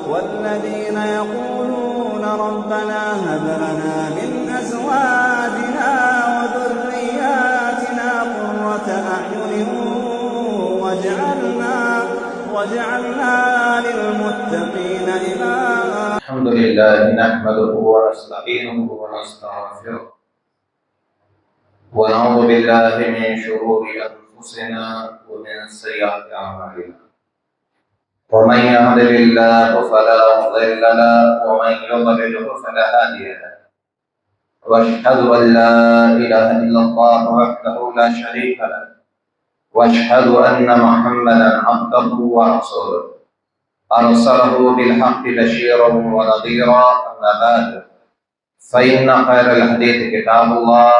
والذين يقولون ربنا هب لنا من أزواجنا وذرياتنا قرة أعين واجعلنا للمتقين إماما. الحمد لله نحمده ونستعينه ونستغفره ونعوذ بالله من شرور أنفسنا ومن سيئات أعمالنا ومن يهده الله فلا مضل له ومن يضلل فلا هادي له واشهد ان لا اله الا الله وحده لا شريك له واشهد ان محمدا عبده ورسوله ارسله بالحق بشيرا ونذيرا. اما بعد فان خير الحديث كتاب الله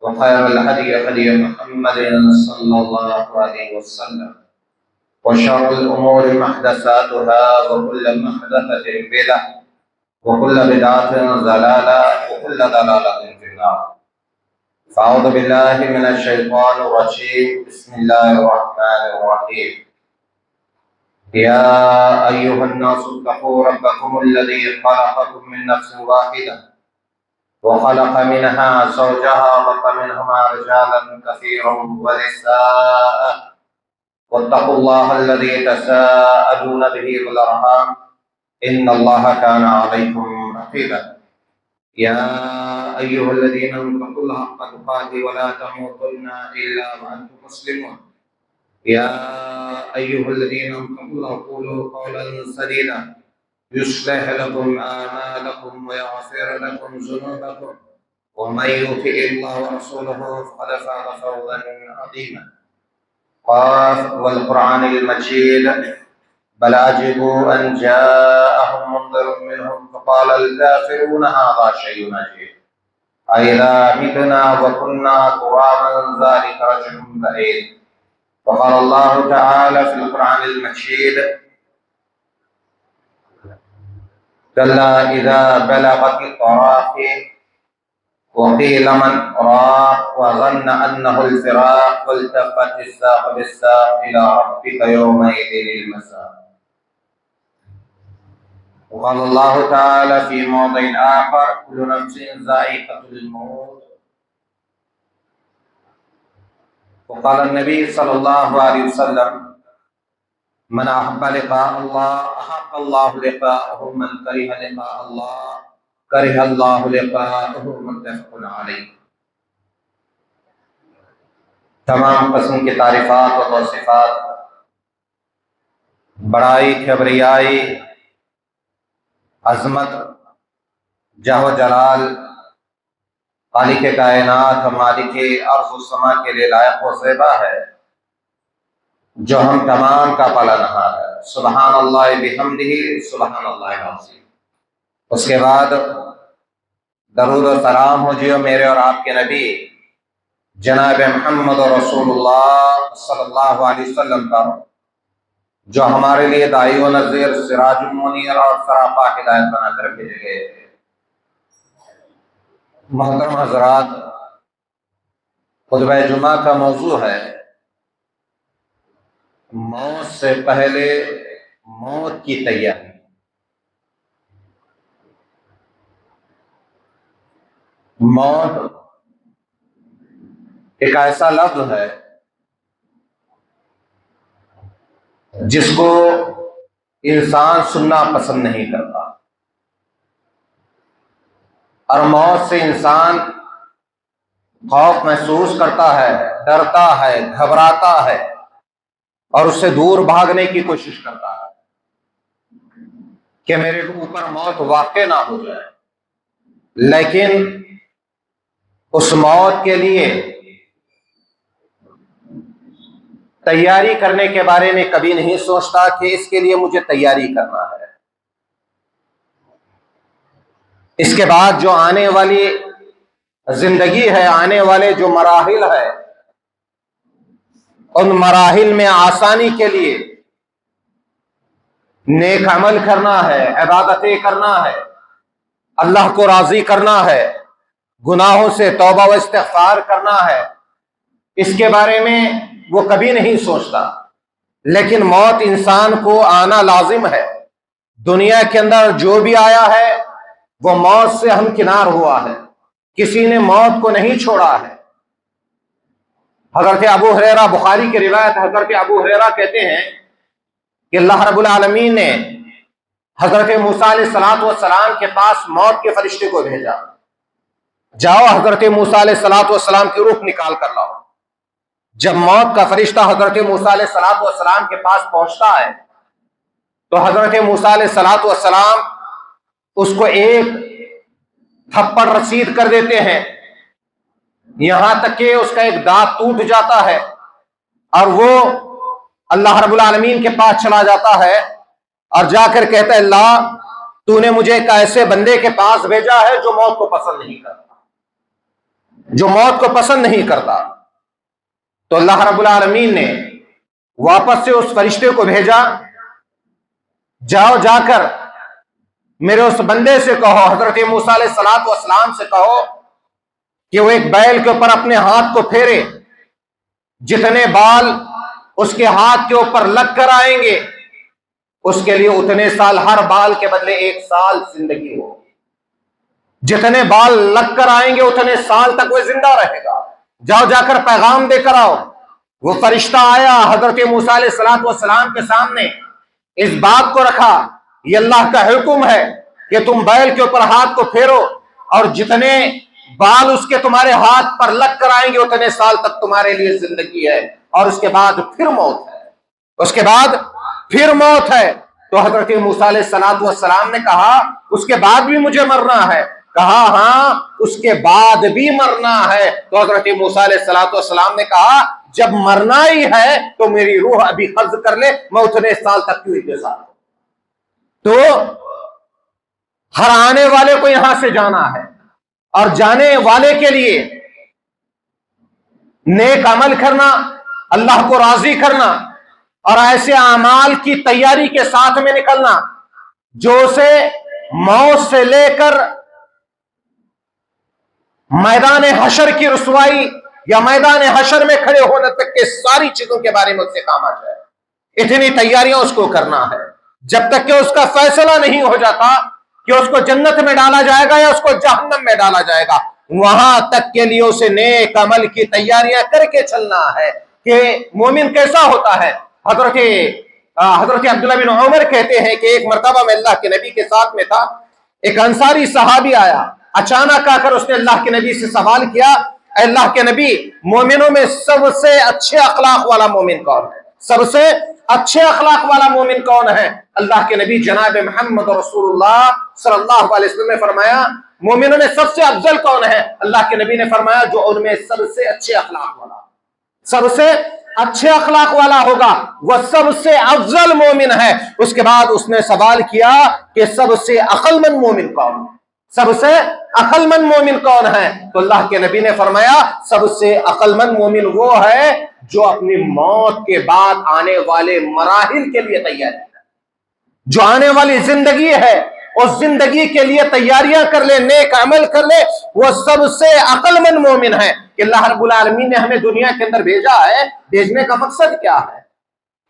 وخير الهدي هدي محمد صلى الله عليه وسلم وشر الأمور محدثاتها وكل محدثة بدعة وكل بدعة ضلالة وكل ضلالة في النار. فأعوذ بالله من الشيطان الرجيم. بسم الله الرحمن الرحيم. يا أيها الناس اتقوا ربكم الذي خلقكم من نفس واحدة وخلق منها زوجها وبث منهما رجالا كثيرا ونساء واتقوا الله الذي تساءلون به والأرحام إن الله كان عليكم رقيبا. يا أيها الذين اتقوا الله حق تقاته ولا تموتن إلا وأنتم مسلمون. يا أيها الذين اتقوا الله قولوا قولا سديدا يصلح لكم أعمالكم ويغفر لكم ذنوبكم ومن يطع الله ورسوله فقد فاز فوزا عظيما. قاف والقرآن المجيد بل عجبوا أن جاءهم منذر منهم فقال الكافرون هذا شيء عجيب أإذا متنا وكنا ترابا ذلك رجع بعيد. وقال الله تعالى في القرآن المجيد كلا إذا بلغت التراقي وقيل من راق وظن أنه الفراق والتفت الساق بالساق إلى ربك يومئذ المساق. وقال الله تعالى في موضع آخر كل نفس ذائقة الموت. وقال النبي صلى الله عليه وسلم من أحب لقاء الله أحب الله لقاءه من كره لقاء الله کرہ اللہ لقاءہ متفق علیہ. تمام قسم کی تعریفات و توصیفات، بڑائی، کبریائی، عظمت، جاہ و جلال خالق کائنات مالک ارض و سما کے لیے لائق و زیبا ہے، جو ہم تمام کا پالنہار ہے. سبحان اللہ بحمدہ سبحان اللہ العظیم. اس کے بعد درود و سلام ہو جیو میرے اور آپ کے نبی جناب محمد رسول اللہ صلی اللہ علیہ وسلم پر، جو ہمارے لیے داعی و نذیر، سراج المنیر اور سراپا ہدایت بنا کر بھیجے گئے تھے. محترم حضرات، خطبہ جمعہ کا موضوع ہے موت سے پہلے موت کی تیاری. موت ایک ایسا لفظ ہے جس کو انسان سننا پسند نہیں کرتا، اور موت سے انسان خوف محسوس کرتا ہے، ڈرتا ہے، گھبراتا ہے اور اس سے دور بھاگنے کی کوشش کرتا ہے کہ میرے اوپر موت واقع نہ ہو جائے. لیکن اس موت کے لیے تیاری کرنے کے بارے میں کبھی نہیں سوچتا کہ اس کے لیے مجھے تیاری کرنا ہے. اس کے بعد جو آنے والی زندگی ہے، آنے والے جو مراحل ہے، ان مراحل میں آسانی کے لیے نیک عمل کرنا ہے، عبادتیں کرنا ہے، اللہ کو راضی کرنا ہے، گناہوں سے توبہ و استغفار کرنا ہے. اس کے بارے میں وہ کبھی نہیں سوچتا، لیکن موت انسان کو آنا لازم ہے. دنیا کے اندر جو بھی آیا ہے وہ موت سے ہمکنار ہوا ہے، کسی نے موت کو نہیں چھوڑا ہے۔ حضرت ابو ہریرہ، بخاری کی روایت، حضرت ابو ہریرہ کہتے ہیں کہ اللہ رب العالمین نے حضرت موسیٰ علیہ السلام کے پاس موت کے فرشتے کو بھیجا، جاؤ حضرت موسیٰ علیہ السلام کی روح نکال کر لاؤ۔ جب موت کا فرشتہ حضرت موسیٰ علیہ السلام کے پاس پہنچتا ہے تو حضرت موسیٰ علیہ السلام اس کو ایک تھپڑ رسید کر دیتے ہیں، یہاں تک کہ اس کا ایک دانت ٹوٹ جاتا ہے، اور وہ اللہ رب العالمین کے پاس چلا جاتا ہے اور جا کر کہتا ہے اللہ تو نے مجھے ایک ایسے بندے کے پاس بھیجا ہے جو موت کو پسند نہیں کرتا، جو موت کو پسند نہیں کرتا۔ تو اللہ رب العالمین نے واپس سے اس فرشتے کو بھیجا، جاؤ جا کر میرے اس بندے سے کہو، حضرت موسیٰ علیہ السلام سے کہو کہ وہ ایک بیل کے اوپر اپنے ہاتھ کو پھیرے، جتنے بال اس کے ہاتھ کے اوپر لگ کر آئیں گے اس کے لیے اتنے سال، ہر بال کے بدلے 1 سال زندگی ہو، جتنے بال لگ کر آئیں گے اتنے سال تک وہ زندہ رہے گا، جاؤ جا کر پیغام دے کر آؤ۔ وہ فرشتہ آیا، حضرت موسیٰ علیہ السلام کے سامنے اس بات کو رکھا، یہ اللہ کا حکم ہے کہ تم بیل کے اوپر ہاتھ کو پھیرو اور جتنے بال اس کے تمہارے ہاتھ پر لگ کر آئیں گے اتنے سال تک تمہارے لیے زندگی ہے، اور اس کے بعد پھر موت ہے، اس کے بعد پھر موت ہے۔ تو حضرت موسیٰ علیہ السلام نے کہا اس کے بعد بھی مجھے مرنا ہے؟ کہا ہاں اس کے بعد بھی مرنا ہے۔ تو حضرت موسیٰ علیہ السلام نے کہا جب مرنا ہی ہے تو میری روح ابھی قبض کر لے، میں اتنے سال تک کیوں انتظار ہوں۔ تو ہر آنے والے کو یہاں سے جانا ہے، اور جانے والے کے لیے نیک عمل کرنا، اللہ کو راضی کرنا اور ایسے اعمال کی تیاری کے ساتھ میں نکلنا جو اسے موت سے لے کر میدان حشر کی رسوائی یا میدان حشر میں کھڑے ہونے تک کے ساری چیزوں کے بارے میں اس سے کام آ جائے۔ اتنی تیاریاں اس کو کرنا ہے جب تک کہ اس کا فیصلہ نہیں ہو جاتا کہ اس کو جنت میں ڈالا جائے گا یا اس کو جہنم میں ڈالا جائے گا، وہاں تک کے لیے اسے نیک عمل کی تیاریاں کر کے چلنا ہے۔ کہ مومن کیسا ہوتا ہے؟ حضرت عبداللہ بن عمر کہتے ہیں کہ ایک مرتبہ میں اللہ کے نبی کے ساتھ میں تھا، ایک انصاری صحابی آیا، اچانک آ کر اس نے اللہ کے نبی سے سوال کیا، اے اللہ کے نبی مومنوں میں سب سے اچھے اخلاق والا مومن کون ہے؟ سب سے اچھے اخلاق والا مومن کون ہے؟ اللہ کے نبی جناب محمد رسول اللہ صلی اللہ علیہ وسلم نے فرمایا مومنوں میں سب سے افضل کون ہے؟ اللہ کے نبی نے فرمایا جو ان میں سب سے اچھے اخلاق والا، سب سے اچھے اخلاق والا ہوگا وہ سب سے افضل مومن ہے۔ اس کے بعد اس نے سوال کیا کہ سب سے عقل مند مومن کون ہے؟ سب سے عقل مند مومن کون ہے؟ تو اللہ کے نبی نے فرمایا سب سے عقل مند مومن وہ ہے جو اپنی موت کے بعد آنے والے مراحل کے لیے تیاری ہے، جو آنے والی زندگی ہے اس زندگی کے لیے تیاریاں کر لے، نیک عمل کر لے، وہ سب سے عقل مند مومن ہے۔ کہ اللہ رب العالمین نے ہمیں دنیا کے اندر بھیجا ہے، بھیجنے کا مقصد کیا ہے؟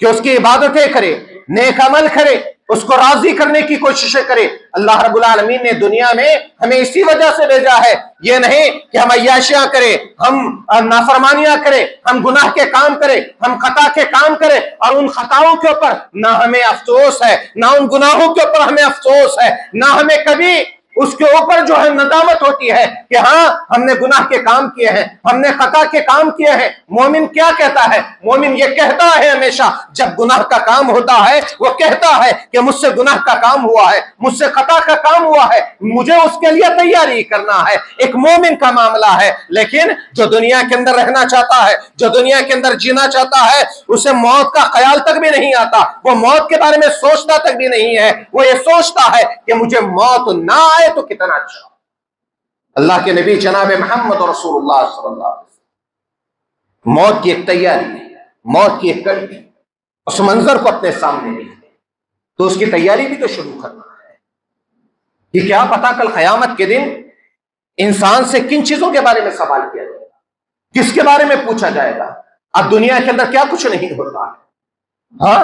کہ اس کی عبادتیں کرے، نیک عمل کرے، اس کو راضی کرنے کی کوششیں کرے۔ اللہ رب العالمین نے دنیا میں ہمیں اسی وجہ سے بھیجا ہے، یہ نہیں کہ ہم عیاشیاں کریں، ہم نافرمانیاں کریں، ہم گناہ کے کام کریں، ہم خطا کے کام کریں، اور ان خطاؤں کے اوپر نہ ہمیں افسوس ہے، نہ ان گناہوں کے اوپر ہمیں افسوس ہے، نہ ہمیں کبھی اس کے اوپر جو ہے ندامت ہوتی ہے کہ ہاں ہم نے گناہ کے کام کیے ہیں، ہم نے خطا کے کام کیے ہیں۔ مومن کیا کہتا ہے؟ مومن یہ کہتا ہے ہمیشہ جب گناہ کا کام ہوتا ہے وہ کہتا ہے کہ مجھ سے گناہ کا کام ہوا ہے، مجھ سے خطا کا کام ہوا ہے، مجھے اس کے لیے تیاری کرنا ہے۔ ایک مومن کا معاملہ ہے۔ لیکن جو دنیا کے اندر رہنا چاہتا ہے، جو دنیا کے اندر جینا چاہتا ہے، اسے موت کا خیال تک بھی نہیں آتا، وہ موت کے بارے میں سوچتا تک بھی نہیں ہے۔ وہ یہ سوچتا ہے کہ مجھے موت نہ آئے تو کتنا اچھا۔ اللہ کے نبی جناب محمد رسول اللہ صلی اللہ علیہ وسلم موت کی ایک تیاری ہے، موت کی ایک کڑی، اس منظر کو اپنے سامنے نہیں ہے تو اس کی تیاری بھی تو شروع کرنا ہے کہ کیا پتا کل قیامت کے دن انسان سے کن چیزوں کے بارے میں سوال کیا جائے گا، کس کے بارے میں پوچھا جائے گا۔ اب دنیا کے اندر کیا کچھ نہیں ہوتا ہے، ہاں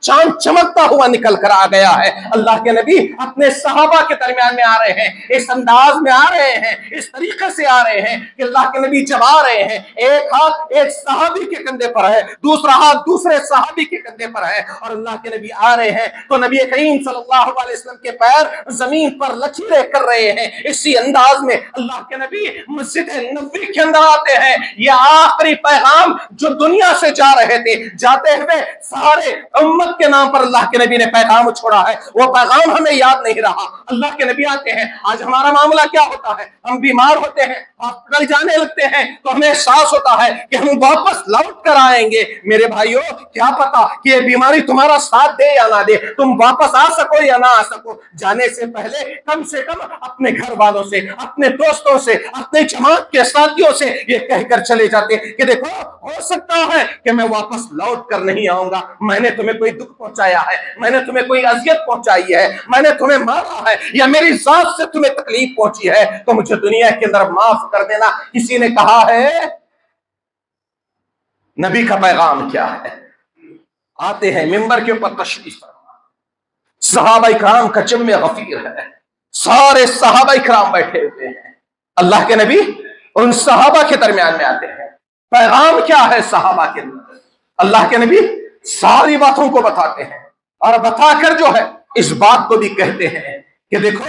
چاند چمکتا ہوا نکل کر آ گیا ہے۔ اللہ کے نبی اپنے صحابہ کے درمیان میں آ رہے ہیں، اس انداز میں آ رہے ہیں، اس طریقے سے آ رہے ہیں کہ اللہ کے نبی جب آ رہے ہیں ایک ہاتھ ایک صحابی کے کندھے پر ہے، دوسرا ہاتھ دوسرے صحابی کے کندھے پر ہے، اور اللہ کے نبی آ رہے ہیں تو نبی کریم صلی اللہ علیہ وسلم کے پیر زمین پر لکیریں کر رہے ہیں۔ اسی انداز میں اللہ کے نبی مسجد نبوی کے اندر آتے ہیں۔ یہ آخری پیغام جو دنیا سے جا رہے تھے، جاتے ہوئے سارے امت کے نام پر اللہ کے نبی نے پیغام چھوڑا ہے، وہ پیغام ہمیں یاد نہیں رہا۔ اللہ کے نبی آتے ہیں، آج ہمارا معاملہ کیا ہوتا ہے؟ ہم بیمار ہوتے ہیں، ہاسپٹل جانے لگتے ہیں تو ہمیں احساس ہوتا ہے کہ ہم واپس لوٹ کر آئیں گے۔ میرے بھائیوں، کیا پتا کہ یہ بیماری تمہارا ساتھ دے یا نہ دے، تم واپس آ سکو یا نہ آ سکو۔ جانے سے کم اپنے گھر والوں سے، اپنے دوستوں سے، اپنے جماعت کے ساتھیوں سے یہ کہہ کر چلے جاتے کہ دیکھو ہو سکتا ہے کہ میں واپس لوٹ کر نہیں آؤں گا، میں نے تمہیں کوئی دکھ پہنچایا ہے، میں نے تمہیں کوئی اذیت پہنچائی ہے، میں نے تمہیں مارا ہے یا میری ذات سے تمہیں تکلیف پہنچی ہے تو مجھے دنیا کے اندر معاف کر دینا۔ کسی نے کہا ہے نبی کا پیغام کیا ہے؟ آتے ہیں ممبر کے اوپر تشریف فرما، صحابہ کرام کا جمع غفیر ہے، سارے صحابہ کرام بیٹھے ہوئے ہیں، اللہ کے نبی ان صحابہ کے درمیان میں آتے ہیں۔ پیغام کیا ہے صحابہ کے اندر؟ اللہ کے نبی ساری باتوں کو بتاتے ہیں، اور بتا کر جو ہے اس بات کو بھی کہتے ہیں کہ دیکھو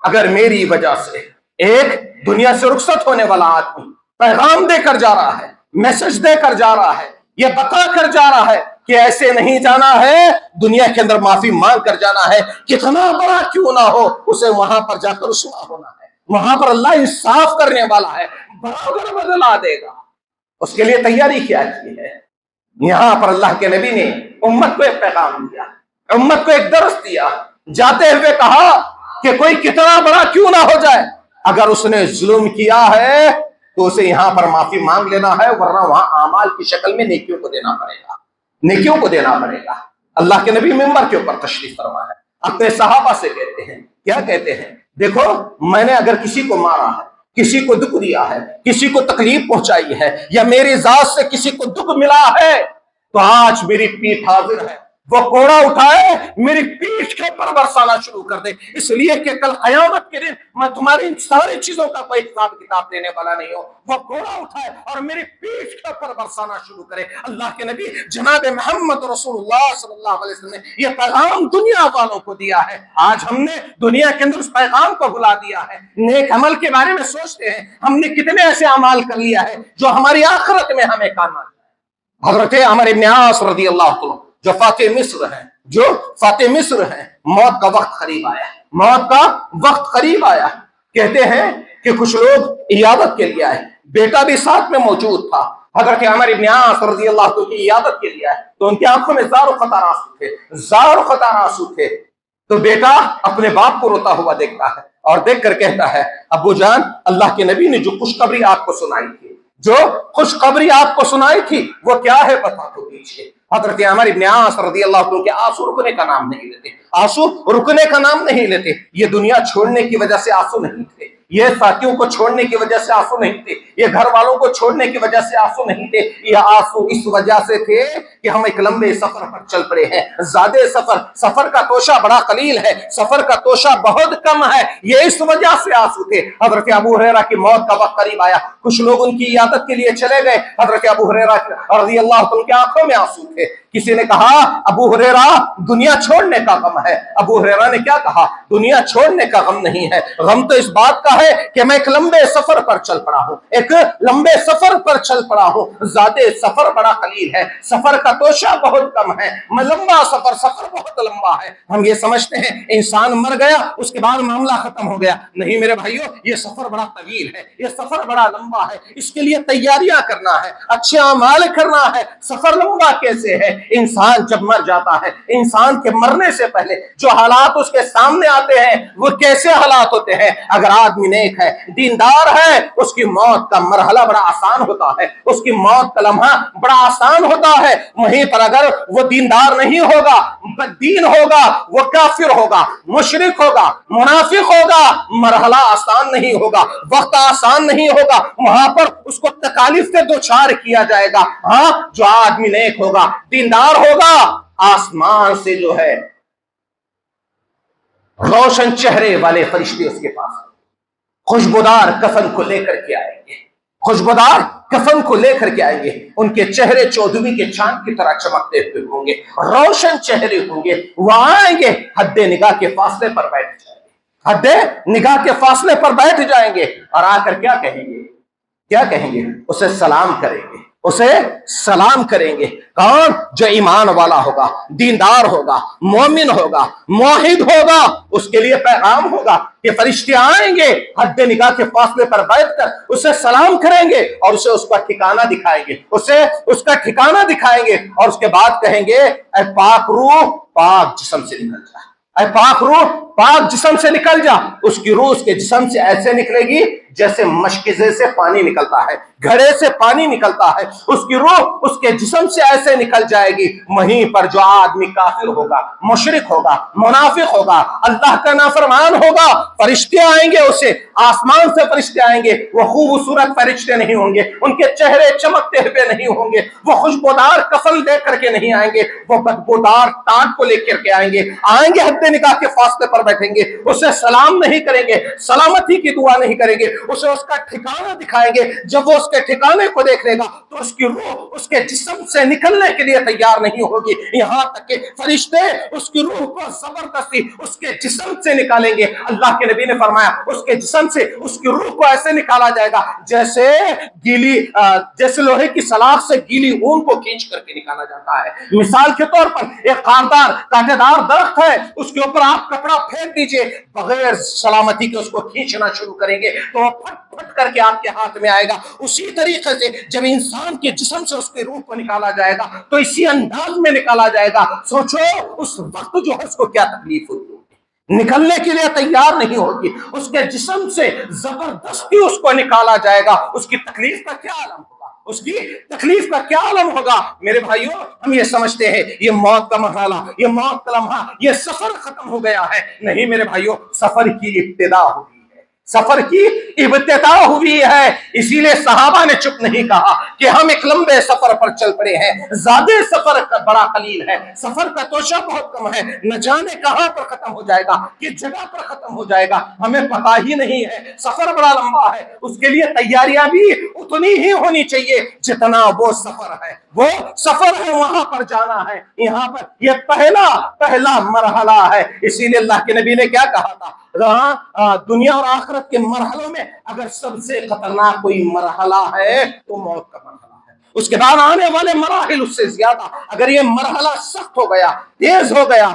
اگر میری وجہ سے ایک دنیا سے رخصت ہونے والا آدمی پیغام دے کر جا رہا ہے، میسج دے کر جا رہا ہے، یہ بتا کر جا رہا ہے کہ ایسے نہیں جانا ہے، دنیا کے اندر معافی مانگ کر جانا ہے، کتنا بڑا کیوں نہ ہو اسے وہاں پر جا کر رسوا ہونا ہے، وہاں پر اللہ انصاف کرنے والا ہے، برابر بدلا دے گا۔ اس کے لیے تیاری کیا کی ہے؟ یہاں پر اللہ کے نبی نے امت کو ایک پیغام دیا، امت کو ایک درس دیا، جاتے ہوئے کہا کہ کوئی کتنا بڑا کیوں نہ ہو جائے، اگر اس نے ظلم کیا ہے تو اسے یہاں پر معافی مانگ لینا ہے، ورنہ وہاں اعمال کی شکل میں نیکیوں کو دینا پڑے گا، نیکیوں کو دینا پڑے گا۔ اللہ کے نبی منبر کے اوپر تشریف فرما ہے، اپنے صحابہ سے کہتے ہیں، کیا کہتے ہیں؟ دیکھو میں نے اگر کسی کو مارا ہے، کسی کو دکھ دیا ہے، کسی کو تکلیف پہنچائی ہے، یا میری ذات سے کسی کو دکھ ملا ہے تو آج میری پیٹھ حاضر ہے، وہ کوڑا اٹھائے میری پیٹھ کے اوپر برسانا شروع کر دے، اس لیے کہ کل قیامت کے دن میں تمہاری ان ساری چیزوں کا کوئی حساب کتاب دینے والا نہیں ہوں۔ وہ کوڑا اٹھائے اور میری پیٹھ کے اوپر برسانا شروع کرے۔ اللہ کے نبی جناب محمد رسول اللہ صلی اللہ علیہ وسلم نے یہ پیغام دنیا والوں کو دیا ہے۔ آج ہم نے دنیا کے اندر اس پیغام کو بھلا دیا ہے، نیک عمل کے بارے میں سوچتے ہیں ہم نے کتنے ایسے اعمال کر لیا ہے جو ہماری آخرت میں ہمیں کام آئے۔ حضرت عمر ابن عاص رضی اللہ عنہ جو فاتح مصر ہیں، موت کا وقت قریب آیا، موت کا وقت قریب آیا، کہتے ہیں کہ کچھ لوگ عیادت کے لیے آئے، بیٹا بھی ساتھ میں موجود تھا، حضرت عمر ابن عاص رضی اللہ عنہ کی عیادت کے لیے آئے تو ان کی آنکھوں میں زار و خطار آنسو تھے، تو بیٹا اپنے باپ کو روتا ہوا دیکھتا ہے اور دیکھ کر کہتا ہے ابو جان، اللہ کے نبی نے جو خوشخبری آپ کو سنائی تھی، جو خوشخبری آپ کو سنائی تھی وہ کیا ہے بتا دو دیجیے۔ حضرت عمر ابن عاص رضی اللہ عنہ کے آنسو رکنے کا نام نہیں لیتے، آنسو رکنے کا نام نہیں لیتے۔ یہ دنیا چھوڑنے کی وجہ سے آنسو نہیں تھے، یہ ساتھیوں کو چھوڑنے کی وجہ سے آنسو نہیں تھے، یہ گھر والوں کو چھوڑنے کی وجہ سے آنسو نہیں تھے، یہ آنسو اس وجہ سے تھے کہ ہم ایک لمبے سفر پر چل پڑے ہیں، زیادہ سفر کا توشہ بڑا قلیل ہے، سفر کا توشہ بہت کم ہے، یہ اس وجہ سے آنسو تھے۔ حضرت ابو ہریرہ کی موت کا وقت قریب آیا، کچھ لوگ ان کی عیادت کے لیے چلے گئے، حضرت ابو ہریرہ رضی اللہ عنہ کی آنکھوں میں آنسو تھے۔ کسی نے کہا ابو ہریرہ دنیا چھوڑنے کا غم ہے، ابو ہریرہ نے کیا کہا؟ دنیا چھوڑنے کا غم نہیں ہے، غم تو اس بات کا ہے کہ میں ایک لمبے سفر پر چل پڑا ہوں، ایک لمبے سفر پر چل پڑا ہوں، زیادہ سفر بڑا قلیل ہے، سفر کا توشہ بہت کم ہے، میں لمبا سفر بہت لمبا ہے۔ ہم یہ سمجھتے ہیں انسان مر گیا اس کے بعد معاملہ ختم ہو گیا، نہیں میرے بھائیوں، یہ سفر بڑا طویل ہے، یہ سفر بڑا لمبا ہے، اس کے لیے تیاریاں کرنا ہے، اچھے اعمال کرنا ہے۔ سفر لمبا کیسے ہے؟ انسان جب مر جاتا ہے، انسان کے مرنے سے پہلے جو حالات اس کے سامنے آتے ہیں وہ کیسے حالات ہوتے ہیں؟ اگر آدمی نیک ہے، دیندار ہے، اس کی موت کا مرحلہ بڑا آسان ہوتا ہے، اس کی موت کا لمحہ بڑا آسان ہوتا ہے۔ وہیں پر اگر وہ دیندار نہیں ہوگا، بددین ہوگا، وہ کافر ہوگا، مشرک ہوگا، منافق ہوگا، مرحلہ آسان نہیں ہوگا، وقت آسان نہیں ہوگا، وہاں پر اس کو تکالیف سے دوچار کیا جائے گا۔ ہاں جو آدمی نیک ہوگا، دیندار ہوگا، آسمان سے جو ہے روشن چہرے والے فرشتے اس کے پاس خوشبودار کفن کو لے کر کے آئیں گے، خوشبودار کفن کو لے کر کے آئیں گے، ان کے چہرے چودھویں کے چاند کی طرح چمکتے ہوئے ہوں گے، روشن چہرے ہوں گے، وہ آئیں گے، حد نگاہ کے فاصلے پر بیٹھ جائیں گے، حد نگاہ کے فاصلے پر بیٹھ جائیں گے، اور آ کر کیا کہیں گے؟ کیا کہیں گے؟ اسے سلام کریں گے، اسے سلام کریں گے۔ کون؟ جو ایمان والا ہوگا، دیندار ہوگا، مومن ہوگا، موحد ہوگا، اس کے لیے پیغام ہوگا کہ فرشتے آئیں گے، حد نگاہ کے فاصلے پر بیٹھ کر اسے سلام کریں گے اور اسے اس کا ٹھکانہ دکھائیں گے، اسے اس کا ٹھکانہ دکھائیں گے، اور اس کے بعد کہیں گے اے پاک روح پاک جسم سے نکل جا، اے پاک روح پاک جسم سے نکل جا۔ اس کی روح اس کے جسم سے ایسے نکلے گی جیسے مشکزے سے پانی نکلتا ہے، گھڑے سے پانی نکلتا ہے، اس کی روح اس کے جسم سے ایسے نکل جائے گی۔ وہیں پر جو آدمی کافر ہوگا، مشرک ہوگا، منافق ہوگا، اللہ کا نافرمان ہوگا، فرشتے آئیں گے، اسے آسمان سے فرشتے آئیں گے، وہ خوبصورت فرشتے نہیں ہوں گے، ان کے چہرے چمکتے ہوئے نہیں ہوں گے، وہ خوشبودار کفن لے کر کے نہیں آئیں گے، وہ بدبودار ٹانٹ کو لے کر کے آئیں گے، حد نگاہ کے فاصلے پر بیٹھیں گے، اسے سلام نہیں کریں گے، سلامتی کی دعا نہیں کریں گے، اسے اس کا ٹھکانہ دکھائیں گے۔ جب وہ اس کے ٹھکانے کو دیکھ لے گا تو اس کی روح اس کے جسم سے نکلنے کے لیے تیار نہیں ہوگی، یہاں تک کہ فرشتے اس کی روح کو زبردستی اس کے جسم سے نکالیں گے۔ اللہ کے نبی نے فرمایا اس کے جسم سے اس کی روح کو ایسے نکالا جائے گا جیسے جیسے لوہے کی سلاخ سے گیلی اون کو کھینچ کر کے نکالا جاتا ہے۔ مثال کے طور پر ایک خاردار کانٹے دار درخت ہے، اس کے اوپر آپ کپڑا پھینک دیجئے، بغیر سلامتی کے اس کو کھینچنا شروع کریں گے تو وہ پھٹ پھٹ کر کے آپ کے ہاتھ میں آئے گا۔ اسی طریقے سے جب انسان کے جسم سے اس کی روح کو نکالا جائے گا تو اسی انداز میں نکالا جائے گا۔ سوچو اس وقت جو ہے اس کو کیا تکلیف ہوگی، نکلنے کے لیے تیار نہیں ہوگی، اس کے جسم سے زبردستی اس کو نکالا جائے گا، اس کی تکلیف کا کیا عالم ہوگا، اس کی تکلیف کا کیا عالم ہوگا۔ میرے بھائیوں، ہم یہ سمجھتے ہیں یہ موت کا مرحلہ، یہ موت کا لمحہ، یہ سفر ختم ہو گیا ہے۔ نہیں میرے بھائیوں، سفر کی ابتدا ہوگی، سفر کی ابتدا ہوئی ہے۔ اسی لیے صحابہ نے چپ نہیں کہا کہ ہم ایک لمبے سفر پر چل پڑے ہیں، زیادہ سفر کا بڑا قلیل ہے، سفر کا توشہ بہت کم ہے، نہ جانے کہاں پر ختم ہو جائے گا، کس جگہ پر ختم ہو جائے گا، ہمیں پتہ ہی نہیں ہے۔ سفر بڑا لمبا ہے، اس کے لیے تیاریاں بھی اتنی ہی ہونی چاہیے جتنا وہ سفر ہے، وہ سفر ہے، وہاں پر جانا ہے۔ یہاں پر یہ پہلا مرحلہ ہے۔ اسی لیے اللہ کے نبی نے کیا کہا تھا، دنیا اور آخرت کے مرحلوں میں اگر سب سے خطرناک کوئی مرحلہ ہے تو موت کا مرحلہ ہے، اس کے بعد آنے والے مراحل اس سے زیادہ، اگر یہ مرحلہ سخت ہو گیا، تیز ہو گیا،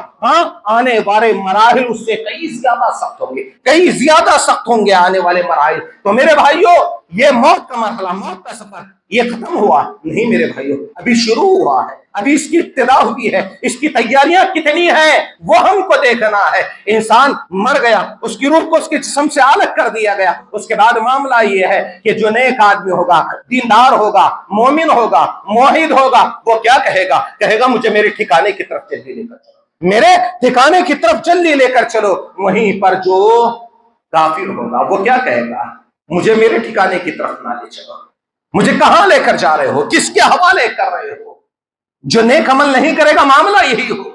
آنے والے مراحل اس سے کئی زیادہ سخت ہوں گے، کئی زیادہ سخت ہوں گے آنے والے مراحل۔ تو میرے بھائیوں، یہ موت کا مرحلہ، موت کا سفر یہ ختم ہوا نہیں میرے بھائیوں، ابھی شروع ہوا ہے، ابھی اس کی ابتدا ہوئی ہے۔ اس کی تیاریاں کتنی ہیں وہ ہم کو دیکھنا ہے۔ انسان مر گیا، اس کی روح کو اس کے جسم سے الگ کر دیا گیا، اس کے بعد معاملہ یہ ہے کہ جو نیک آدمی ہوگا، دیندار ہوگا، مومن ہوگا، موحد ہوگا، وہ کیا کہے گا؟ کہے گا مجھے میرے ٹھکانے کی طرف جلدی لے کر چلو، میرے ٹھکانے کی طرف جلدی لے کر چلو۔ وہیں پر جو کافر ہوگا وہ کیا کہے گا؟ مجھے میرے ٹھکانے کی طرف نہ لے چلو، مجھے کہاں لے کر جا رہے ہو، کس کے حوالے کر رہے ہو؟ جو نیک عمل نہیں کرے گا معاملہ یہی ہوگا،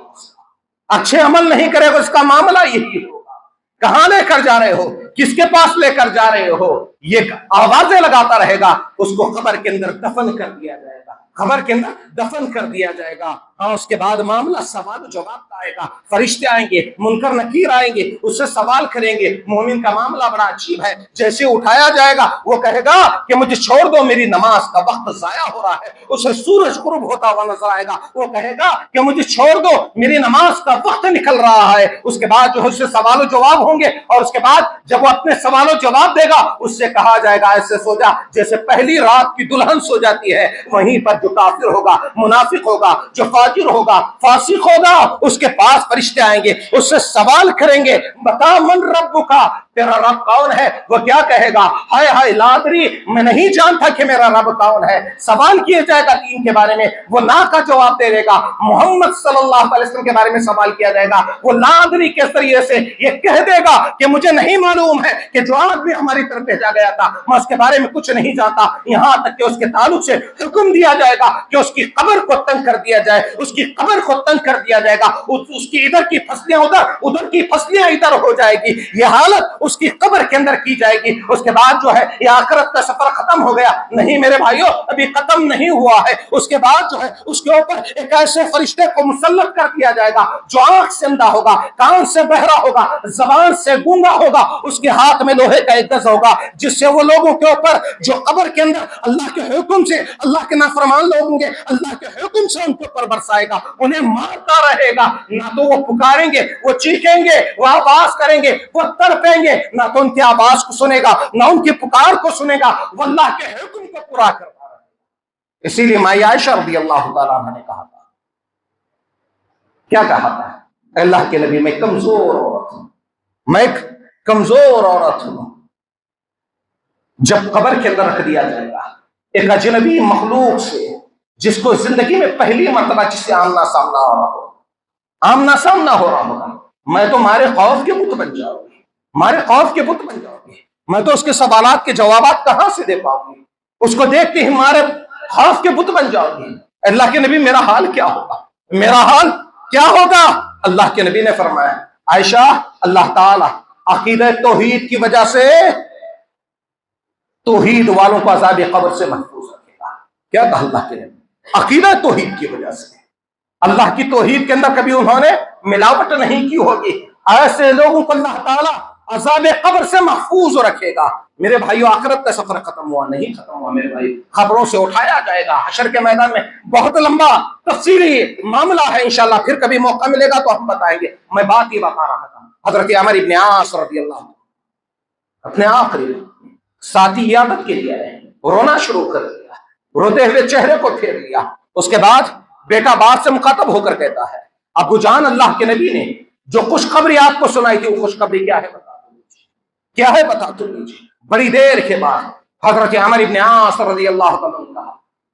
اچھے عمل نہیں کرے گا اس کا معاملہ یہی ہوگا۔ کہاں لے کر جا رہے ہو، کس کے پاس لے کر جا رہے ہو، یہ آوازیں لگاتا رہے گا۔ اس کو قبر کے اندر دفن کر دیا جائے گا، قبر کے اندر دفن کر دیا جائے گا۔ اس کے بعد معاملہ سوال و جواب کا آئے گا، فرشتے آئیں گے، منکر نکیر آئیں گے، اس سے سوال کریں گے۔ مومن کا معاملہ بڑا عجیب ہے، جیسے اٹھایا جائے گا وہ کہے گا کہ مجھے چھوڑ دو، میری نماز کا وقت ضائع ہو رہا ہے۔ اسے سورج غروب ہوتا ہوا نظر آئے گا، وہ کہے گا کہ مجھے چھوڑ دو، میری نماز کا وقت نکل رہا ہے۔ اس کے بعد جو اس سے سوال و جواب ہوں گے، اور اس کے بعد جب وہ اپنے سوال و جواب دے گا اس سے کہا جائے گا ایسے سو جا جیسے پہلی رات کی دلہن سو جاتی ہے۔ وہیں پر جو کافر ہوگا، منافق ہوگا، جو فاجر ہوگا، فاسق ہوگا، اس کے پاس فرشتے آئیں گے، اس سے سوال کریں گے، بتا من ربک، تیرا رب کون ہے؟ وہ کیا کہے گا؟ ہائے ہائے لادری، میں نہیں جانتا کہ میرا رب کون ہے۔ سوال کیا جائے گا دین کے بارے میں، وہ لا کا جواب دے دے گا۔ محمد صلی اللہ علیہ وسلم کے بارے میں سوال کیا جائے گا، وہ لادری کے ذریعے سے یہ کہہ دے گا کہ مجھے نہیں معلوم معلوم ہے کہ جو آدمی ہماری طرف بھیجا گیا تھا میں اس کے بارے میں کچھ نہیں جانتا، یہاں تک کہ اس کے تعلق سے حکم دیا جائے گا کہ اس کی قبر کو تنگ کر دیا جائے، اس کی قبر کو تنگ کر دیا جائے گا، اس کی ادھر کی فصلیاں ادھر کی فصلیاں ادھر ہو جائے گی، یہ حالت اس کی قبر کے اندر کی جائے گی۔ اس کے بعد جو ہے یہ آخرت کا سفر ختم ہو گیا؟ نہیں میرے بھائیوں، ابھی ختم نہیں ہوا ہے۔ اس کے بعد جو ہے اس کے اوپر ایک ایسے فرشتے کو مسلط کر دیا جائے گا جو آنکھ سے اندھا ہوگا، کان سے بہرا ہوگا، زبان سے گونگا ہوگا، اس کے ہاتھ میں لوہے کا ایک گز ہوگا، جس سے وہ لوگوں کے اوپر جو قبر کے اندر اللہ کے حکم سے، اللہ کے نافرمان لوگ ہوں گے، اللہ کے حکم سے ان کے اوپر برسائے گا، انہیں مارتا رہے گا۔ نہ تو وہ پکاریں گے، وہ چیخیں گے، وہ آواز کریں گے، وہ تڑپیں گے، نہ تو ان کی آواز کو سنے گا، نہ ان کی پکار کو سنے گا، وہ اللہ کے حکم کو پورا کرتا رہے گا۔ اسی لیے مائی عائشہ رضی اللہ تعالیٰ عنہ نے کہا تھا، کیا کہا تھا؟ اللہ کے نبی، میں کمزور عورت ہوں، میں ایک کمزور عورت ہوں۔ جب قبر کے اندر رکھ دیا جائے گا ایک اجنبی مخلوق سے، جس کو زندگی میں پہلی مرتبہ جس سے آمنا سامنا ہو رہا ہو، آمنا سامنا ہو رہا ہوگا، میں تو مارے خوف کے بت بن جاؤں گی، مارے خوف کے بت بن جاؤں گی، میں تو اس کے سوالات کے جوابات کہاں سے دے پاؤں گی، اس کو دیکھتے ہی مارے خوف کے بت بن جاؤں گی۔ اللہ کے نبی، میرا حال کیا ہوگا؟ میرا حال کیا ہوگا؟ اللہ کے نبی نے فرمایا، عائشہ، اللہ تعالی عقیدہ توحید کی وجہ سے توحید والوں کو عذاب قبر سے محفوظ رکھے گا۔ کیا کہا اللہ کے نبی؟ عقیدہ توحید کی وجہ سے اللہ کی توحید کے اندر کبھی انہوں نے ملاوٹ نہیں کی ہوگی، ایسے لوگوں کو اللہ تعالیٰ عذاب قبر سے محفوظ رکھے گا۔ میرے بھائیو، آخرت کا سفر ختم ہوا نہیں؟ ختم ہوا میرے بھائی، خبروں سے اٹھایا جائے گا حشر کے میدان میں۔ بہت لمبا تفصیلی معاملہ ہے، انشاءاللہ پھر کبھی موقع ملے گا تو ہم بتائیں گے۔ میں بات یہ بتا رہا تھا، حضرت عمر ابن عاص رضی اللہ عنہ اپنے آخری ساتھی عیادت کے لیے آئے، رونا شروع کر دیا، روتے ہوئے چہرے کو پھیر لیا۔ اس کے بعد بیٹا باپ سے مخاطب ہو کر کہتا ہے، ابو جان، اللہ کے نبی نے جو خوشخبری آپ کو سنائی تھی، وہ خوشخبری کیا ہے بتا دیجیے، کیا ہے بتا دیجیے۔ بڑی دیر کے بعد حضرت عمر ابن عاص رضی اللہ عنہ نے کہا،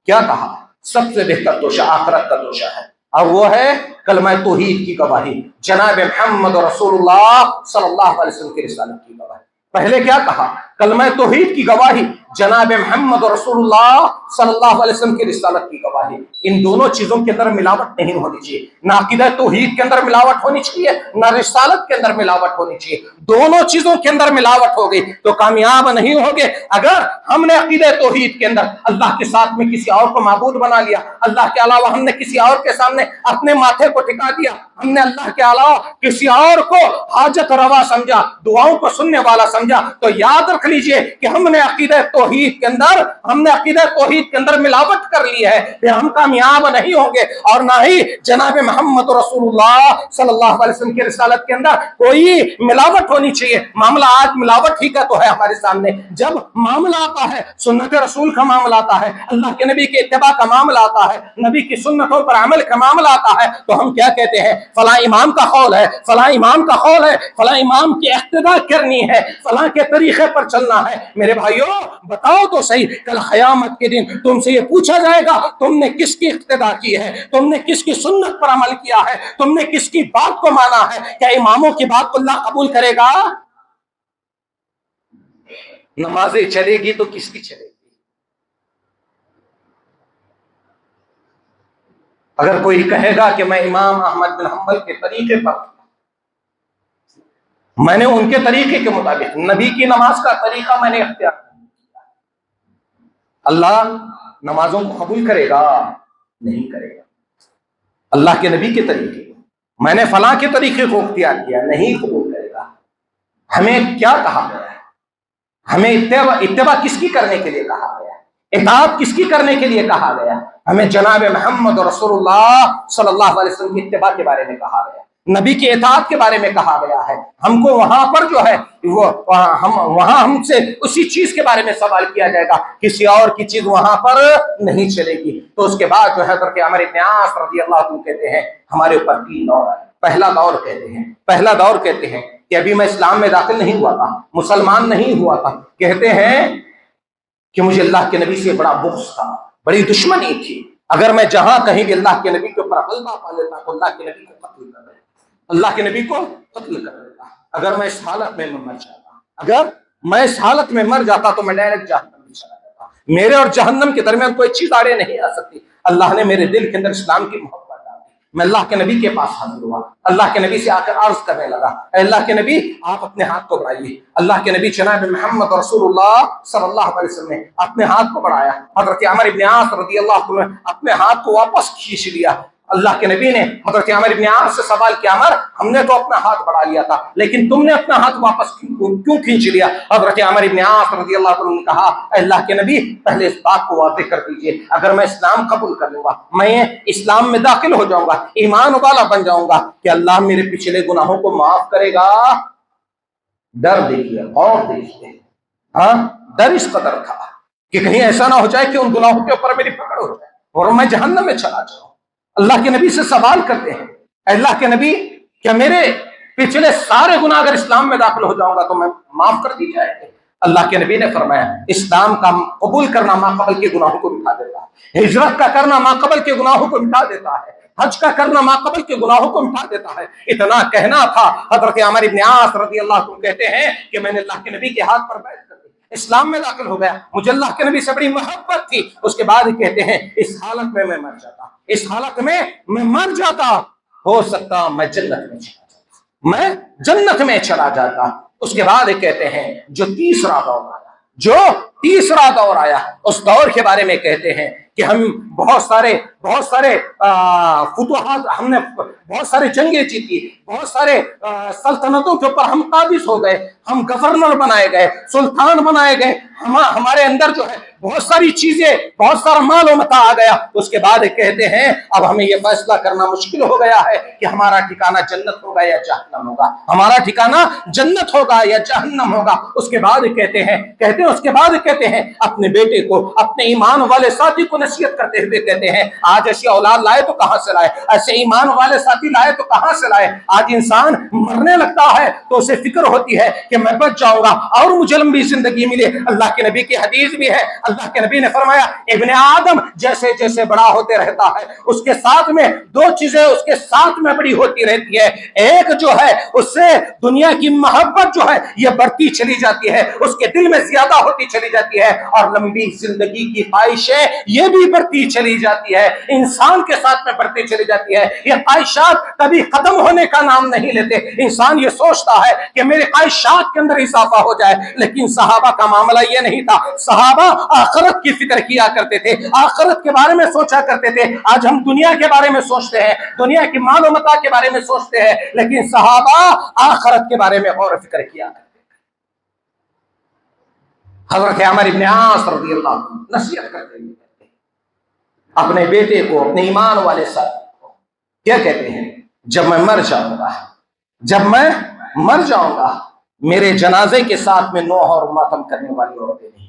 کیا کہا؟ سب سے بہتر توشہ آخرت کا توشہ ہے، اور وہ ہے کلمہ توحید کی گواہی، جناب محمد رسول اللہ صلی اللہ علیہ وسلم کی رسالت کی گواہی۔ پہلے کیا کہا؟ کلمہ توحید کی گواہی، جناب محمد رسول اللہ صلی اللہ علیہ وسلم کی رسالت کی گواہی۔ ان دونوں چیزوں کے اندر ملاوٹ نہیں ہونی چاہیے، نہ عقیدہ توحید کے اندر ملاوٹ ہونی چاہیے، نہ رسالت کے اندر ملاوٹ ہونی چاہیے۔ دونوں چیزوں کے اندر ملاوٹ ہو گئی تو کامیاب نہیں ہوگے۔ اگر ہم نے عقیدہ توحید کے اندر اللہ کے ساتھ میں کسی اور کو معبود بنا لیا، اللہ کے علاوہ ہم نے کسی اور کے سامنے اپنے ماتھے کو ٹکا دیا، ہم نے اللہ کے علاوہ کسی اور کو حاجت روا سمجھا، دعاؤں کو سننے والا سمجھا، تو یاد رکھ لیجئے کہ ہم نے عقیدہ توحید کے اندر ملاوٹ کر لی ہے، پھر ہم کامیاب نہیں ہوں گے، اور نہ ہی جناب محمد رسول اللہ صلی اللہ علیہ وسلم کی رسالت کے اندر کوئی ملاوٹ ہونی چاہیے۔ معاملہ آج ملاوٹ ہی کا تو ہے ہمارے سامنے۔ جب معاملہ آتا ہے سنت رسول کا معاملہ آتا ہے، اللہ کے نبی کے اتباع کا معاملہ آتا ہے، نبی کی سنتوں پر عمل کا معاملہ آتا ہے، تو ہم کیا کہتے ہیں؟ فلاں امام کا قول ہے، فلاں امام کا قول ہے، فلاں امام کی اقتداء کرنی ہے، فلاں کے طریقے پر چلنا ہے۔ میرے بھائیوں، بتاؤ تو صحیح، کل قیامت کے دن تم سے یہ پوچھا جائے گا، تم نے کس کی اقتداء کی ہے، تم نے کس کی سنت پر عمل کیا ہے، تم نے کس کی بات کو مانا ہے؟ کیا اماموں کی بات کو اللہ قبول کرے گا؟ نمازیں چلے گی تو کس کی چلے گی؟ اگر کوئی کہے گا کہ میں امام احمد بن حنبل کے طریقے پر، میں نے ان کے طریقے کے مطابق نبی کی نماز کا طریقہ میں نے اختیار کیا، اللہ نمازوں کو قبول کرے گا؟ نہیں کرے گا۔ اللہ کے نبی کے طریقے، میں نے فلاں کے طریقے کو اختیار کیا، نہیں قبول کرے گا۔ ہمیں کیا کہا گیا ہے؟ ہمیں اتباع کس کی کرنے کے لیے کہا گیا ہے؟ اطاعت کس کی کرنے کے لیے کہا گیا؟ ہمیں جناب محمد رسول اللہ صلی اللہ علیہ وسلم کی اتباع کے بارے میں کہا گیا، نبی کی اطاعت کے بارے میں کہا گیا ہے۔ ہم کو وہاں پر جو ہے وہاں ہم سے اسی چیز کے بارے میں سوال کیا جائے گا، کسی اور کی چیز وہاں پر نہیں چلے گی۔ تو اس کے بعد جو ہے حضرت عمر بن عاص رضی اللہ عنہ کہتے ہیں، ہمارے اوپر 3 دور ہے۔ پہلا دور کہتے ہیں کہ ابھی میں اسلام میں داخل نہیں ہوا تھا، مسلمان نہیں ہوا تھا، کہتے ہیں کہ مجھے اللہ کے نبی سے بڑا بغض تھا، بڑی دشمنی تھی، اگر میں جہاں کہیں بھی اللہ کے نبی کے اوپر غلبہ پا لیتا تو اللہ کے نبی کو قتل کر دیتا، اللہ کے نبی کو قتل کر دیتا۔ اگر میں اس حالت میں مر جاتا، اگر میں اس حالت میں مر جاتا تو میں ڈائریکٹ جہنم میں چلا جاتا. میرے اور جہنم کے درمیان کوئی چیز آڑے نہیں آ سکتی. اللہ نے میرے دل کے اندر اسلام کی محبت ڈالی. میں اللہ کے نبی کے پاس حاضر ہوا. اللہ کے نبی سے آ کر عرض کرنے لگا, اے اللہ کے نبی آپ اپنے ہاتھ کو بڑھائیے. اللہ کے نبی جناب محمد رسول اللہ صلی اللہ علیہ وسلم نے اپنے ہاتھ کو بڑھایا. حضرت عمر بن عاص رضی اللہ عنہ نے اپنے ہاتھ کو واپس کھینچ لیا. اللہ کے نبی نے حضرت عمر بن عاص سے سوال کیا, عمر ہم نے تو اپنا ہاتھ بڑھا لیا تھا لیکن تم نے اپنا ہاتھ واپس کیوں کھینچ لیا؟ حضرت عمر بن عاص رضی اللہ عنہ نے کہا, اے اللہ کے نبی پہلے اس بات کو واضح کر دیجئے, اگر میں اسلام قبول کر لوں گا, میں اسلام میں داخل ہو جاؤں گا, ایمان والا بن جاؤں گا, کہ اللہ میرے پچھلے گناہوں کو معاف کرے گا؟ ڈر دیکھیے اور دیکھیے, ہاں ڈر اس قدر تھا کہ کہیں ایسا نہ ہو جائے کہ ان گناہوں کے اوپر میری پکڑ ہو جائے اور میں جہنم میں چلا جاؤں. اللہ کے نبی سے سوال کرتے ہیں, اے اللہ کے نبی کیا میرے پچھلے سارے گناہ اگر اسلام میں داخل ہو جاؤں گا تو میں معاف کر دی جائے گی؟ اللہ کے نبی نے فرمایا, اسلام کا قبول کرنا ماں قبل کے گناہوں کو مٹا دیتا ہے, ہجرت کا کرنا ماں قبل کے گناہوں کو مٹا دیتا ہے, حج کا کرنا ماں قبل کے گناہوں کو مٹا دیتا ہے. اتنا کہنا تھا. حضرت عمر بن عاص رضی اللہ عنہ کہتے ہیں کہ میں نے اللہ کے نبی کے ہاتھ پر بیٹھ کر اسلام میں داخل ہو گیا, مجھے اللہ کے نبی سے بڑی محبت تھی. اس کے بعد کہتے ہیں اس حالت میں مر جاتا, اس حالت میں مر جاتا, ہو سکتا میں جنت میں چلا جاتا, میں جنت میں چلا جاتا. اس کے بعد کہتے ہیں جو تیسرا دور آیا, اس دور کے بارے میں کہتے ہیں کہ ہم بہت سارے فتوحات, ہم نے بہت سارے جنگیں جیتی, بہت سارے سلطنتوں کے اوپر ہم قابض ہو گئے, ہم گورنر بنائے گئے, سلطان بنائے گئے, ہمارے اندر جو ہے بہت ساری چیزیں, بہت سارا مال و متاع آ گیا. اس کے بعد کہتے ہیں اب ہمیں یہ فیصلہ کرنا مشکل ہو گیا ہے کہ ہمارا ٹھکانہ جنت ہوگا یا جہنم ہوگا, ہمارا ٹھکانہ جنت ہوگا یا جہنم ہوگا. اس کے بعد کہتے ہیں اپنے بیٹے کو, اپنے ایمان والے ساتھی کو نصیحت کرتے ہوئے کہتے ہیں, آج ایسی اولاد لائے تو کہاں سے لائے, ایسے ایمان والے ساتھی لائے تو کہاں سے لائے. آج انسان مرنے لگتا ہے تو اسے فکر ہوتی ہے کہ میں بچ جاؤں گا اور مجھے لمبی زندگی ملے. اللہ کے نبی کی حدیث بھی ہے, اللہ کے نبی نے فرمایا ابن آدم جیسے جیسے بڑا ہوتے رہتا ہے اس کے ساتھ میں دو چیزیں اس کے ساتھ میں بڑی ہوتی رہتی ہے. ایک جو ہے اس سے دنیا کی محبت جو ہے یہ بڑھتی چلی جاتی ہے, اس کے دل میں زیادہ ہوتی چلی جاتی ہے, اور لمبی زندگی کی خواہشیں یہ بھی بڑھتی چلی جاتی ہے, انسان کے ساتھ میں بڑھتی چلی جاتی ہے. یہ خواہشات کبھی ختم ہونے کا نام نہیں لیتے. انسان یہ سوچتا ہے کہ میرے خواہشات کے اندر اضافہ ہو جائے, لیکن صحابہ کا معاملہ یہ نہیں تھا. صحابہ آخرت کی فکر کیا کرتے تھے, آخرت کے بارے میں سوچا کرتے تھے. آج ہم دنیا کے بارے میں سوچتے ہیں, دنیا کی مال و متاع کے بارے میں سوچتے ہیں, لیکن صحابہ آخرت کے بارے میں غور و فکر کیا کرتے. حضرت عمر بن عاص رضی اللہ عنہ نصیحت کرتے ہیں اپنے بیٹے کو, اپنے ایمان والے ساتھی کو, کیا کہتے ہیں, جب میں مر جاؤں گا میرے جنازے کے ساتھ میں نوح اور ماتم کرنے والی عورتیں نہیں.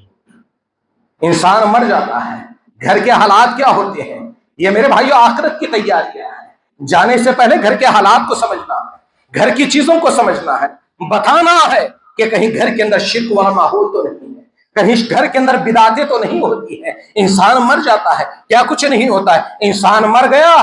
انسان مر جاتا ہے, گھر کے حالات کیا ہوتے ہیں, یہ میرے بھائیو آخرت کی تیاریاں ہیں. جانے سے پہلے گھر کے حالات کو سمجھنا ہے, گھر کی چیزوں کو سمجھنا ہے, بتانا ہے کہ کہیں گھر کے اندر شرک والا ماحول تو نہیں ہے, کہیں گھر کے اندر بدعتیں تو نہیں ہوتی ہیں. انسان مر جاتا ہے, کیا کچھ نہیں ہوتا ہے. انسان مر گیا,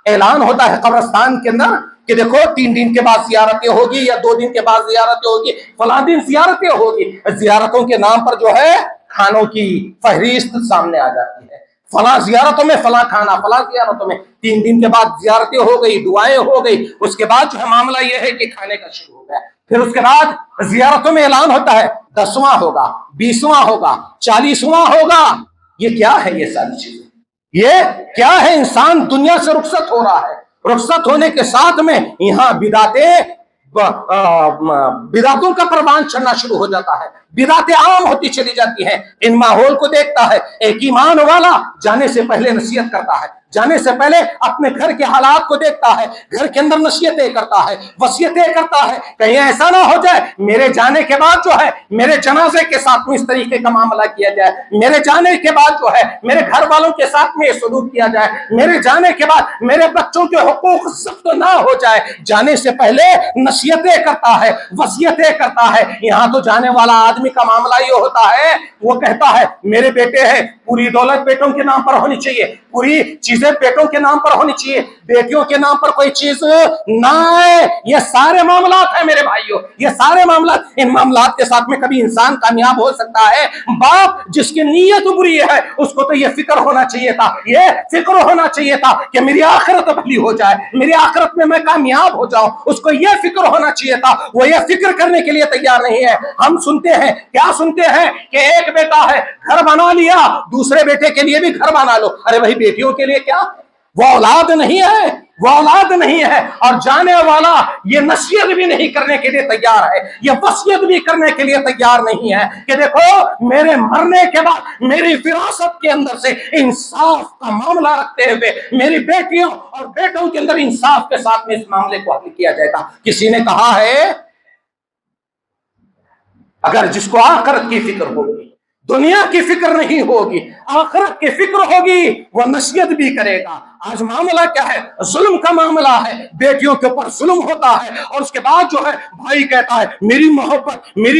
اعلان ہوتا ہے قبرستان کے اندر کہ دیکھو 3 دن کے بعد زیارتیں ہوگی یا 2 دن کے بعد زیارتیں ہوگی, فلاں دن زیارتیں ہوگی. زیارتوں کے نام پر جو ہے کھانوں کی فہرست سامنے آ جاتی ہے, فلاں زیارتوں میں فلاں کھانا, فلاں زیارتوں میں. 3 دن کے بعد زیارتیں ہو گئی, دعائیں ہو گئی, اس کے بعد جو ہے معاملہ یہ ہے کہ کھانے کا شروع ہو گیا. پھر اس کے بعد زیارتوں میں اعلان ہوتا ہے 10واں ہوگا, 20واں ہوگا, 40واں ہوگا. یہ کیا ہے, یہ ساری چیزیں یہ کیا ہے؟ انسان دنیا سے رخصت ہو رہا ہے. رخصت ہونے کے ساتھ میں یہاں بدعتوں کا پروان چڑھنا شروع ہو جاتا ہے, بدعتیں عام ہوتی چلی جاتی ہیں. ان ماحول کو دیکھتا ہے ایک ایمان والا, جانے سے پہلے نصیحت کرتا ہے, جانے سے پہلے اپنے گھر کے حالات کو دیکھتا ہے, گھر کے اندر نصیحتیں کرتا ہے, وصیتیں کرتا ہے. کہیں ایسا نہ ہو جائے میرے جانے کے بعد جو ہے میرے جنازے کے ساتھ میں اس طریقے کا معاملہ کیا جائے, میرے جانے کے بعد جو ہے میرے گھر والوں کے ساتھ میں یہ سلوک کیا جائے, میرے جانے کے بعد میرے بچوں کے حقوق ضبط نہ ہو جائے. جانے سے پہلے نصیحتیں کرتا ہے, وصیتیں کرتا ہے. یہاں تو جانے والا آدمی آدمی کا معاملہ یہ ہوتا ہے، وہ کہتا ہے میرے بیٹے ہیں، پوری دولت بیٹوں کے نام پر ہونی چاہیے، پوری چیزیں بیٹوں کے نام پر ہونی چاہیے، بیٹیوں کے نام پر کوئی چیز نہ آئے۔ یہ سارے معاملات ہیں میرے بھائیوں، یہ سارے معاملات، ان معاملات کے ساتھ میں کبھی انسان کامیاب ہو سکتا ہے؟ باپ جس کی نیت بری ہے اس کو تو یہ فکر ہونا چاہیے تھا، یہ فکر ہونا چاہیے تھا کہ میری آخرت بھلی ہو جائے، میری آخرت میں کامیاب ہو جاؤں، اس کو یہ فکر ہونا چاہیے تھا۔ وہ یہ فکر کرنے کے لیے تیار نہیں ہے۔ ہم سنتے ہیں، کیا سنتے ہیں کہ ایک بیٹا ہے، گھر بنا لیا، دوسرے بیٹے کے لیے بھی گھر بنا لو۔ ارے بھائی بیٹیوں کے لیے کیا؟ وہ اولاد نہیں ہے، وہ اولاد نہیں ہے، اور جانے والا یہ نصیحت بھی نہیں کرنے کے لیے تیار ہے، یہ وصیت بھی کرنے کے لیے تیار نہیں ہے کہ دیکھو میرے مرنے کے بعد میری وراثت کے اندر سے انصاف کا معاملہ رکھتے ہوئے میری بیٹیوں اور بیٹوں کے اندر انصاف کے ساتھ میں اس معاملے کو حل کیا جائے گا۔ کسی نے کہا ہے اگر جس کو آخرت کی فکر ہوگی، دنیا کی فکر نہیں ہوگی، آخرت کی فکر ہوگی، وہ نصیحت بھی کرے گا۔ آج معاملہ کیا ہے؟ ظلم کا معاملہ ہے، بیٹیوں کے اوپر ظلم ہوتا ہے، اور اس کے بعد جو ہے بھائی کہتا ہے میری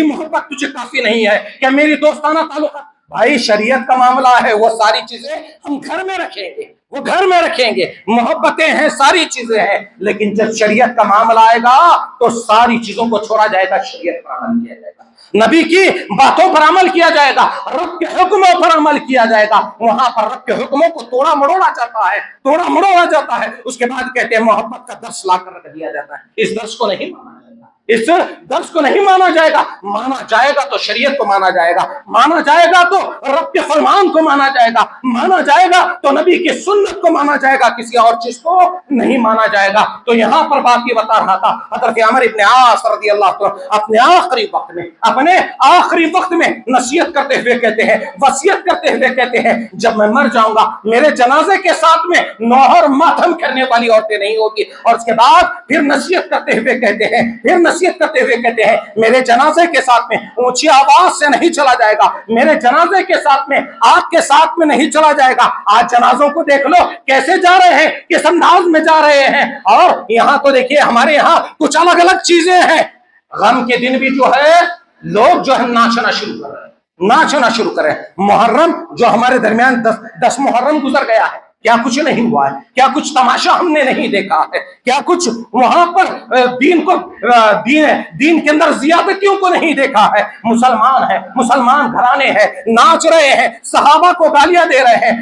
محبت تجھے کافی نہیں ہے، کیا میری دوستانہ تعلقات؟ بھائی شریعت کا معاملہ ہے، وہ ساری چیزیں ہم گھر میں رکھیں گے، وہ گھر میں رکھیں گے، محبتیں ہیں، ساری چیزیں ہیں، لیکن جب شریعت کا معاملہ آئے گا تو ساری چیزوں کو چھوڑا جائے گا، شریعت پر عمل کیا جائے گا، نبی کی باتوں پر عمل کیا جائے گا، رب کے حکموں پر عمل کیا جائے گا۔ وہاں پر رب کے حکموں کو توڑا مڑوڑا جاتا ہے، اس کے بعد کہتے ہیں محبت کا درس لا کر رکھ دیا جاتا ہے۔ اس درس کو نہیں مانا جائے گا، اس درس کو نہیں مانا جائے گا۔ مانا جائے گا تو شریعت کو مانا جائے گا، مانا جائے گا تو رب کے فرمان کو مانا جائے گا، مانا جائے گا تو نبی کی سنت کو مانا جائے گا، کسی اور چیز کو نہیں مانا جائے گا۔ تو یہاں پر بات یہ بتا رہا تھا حضرت عمر ابن عاص رضی اللہ عنہ اپنے آخری وقت میں نصیحت کرتے ہوئے کہتے ہیں، وصیت کرتے ہوئے کہتے ہیں جب میں مر جاؤں گا میرے جنازے کے ساتھ میں نوحر ماتم کرنے والی عورتیں نہیں ہوگی۔ اور اس کے بعد پھر نصیحت کرتے ہوئے کہتے ہیں میرے جنازے کے ساتھ میں اونچی آواز سے نہیں چلا جائے گا، میرے جنازے کے ساتھ میں آگ کے ساتھ میں نہیں چلا جائے گا۔ آج جنازوں کو دیکھ لو کیسے جا رہے ہیں، کس انداز میں جا رہے ہیں، اور یہاں تو دیکھیے ہمارے یہاں کچھ الگ الگ چیزیں ہیں۔ غم کے دن بھی جو ہے لوگ جو ہے ناچنا شروع کریں۔ محرم جو ہمارے درمیان 10 محرم گزر گیا ہے، کیا کچھ نہیں ہوا ہے؟ کیا کچھ تماشا ہم نے نہیں دیکھا ہے؟ کیا کچھ وہاں پر دین کے اندر زیادتیوں کو نہیں دیکھا ہے؟ مسلمان گھرانے ہیں، ناچ رہے ہیں، صحابہ کو گالیاں دے رہے ہیں،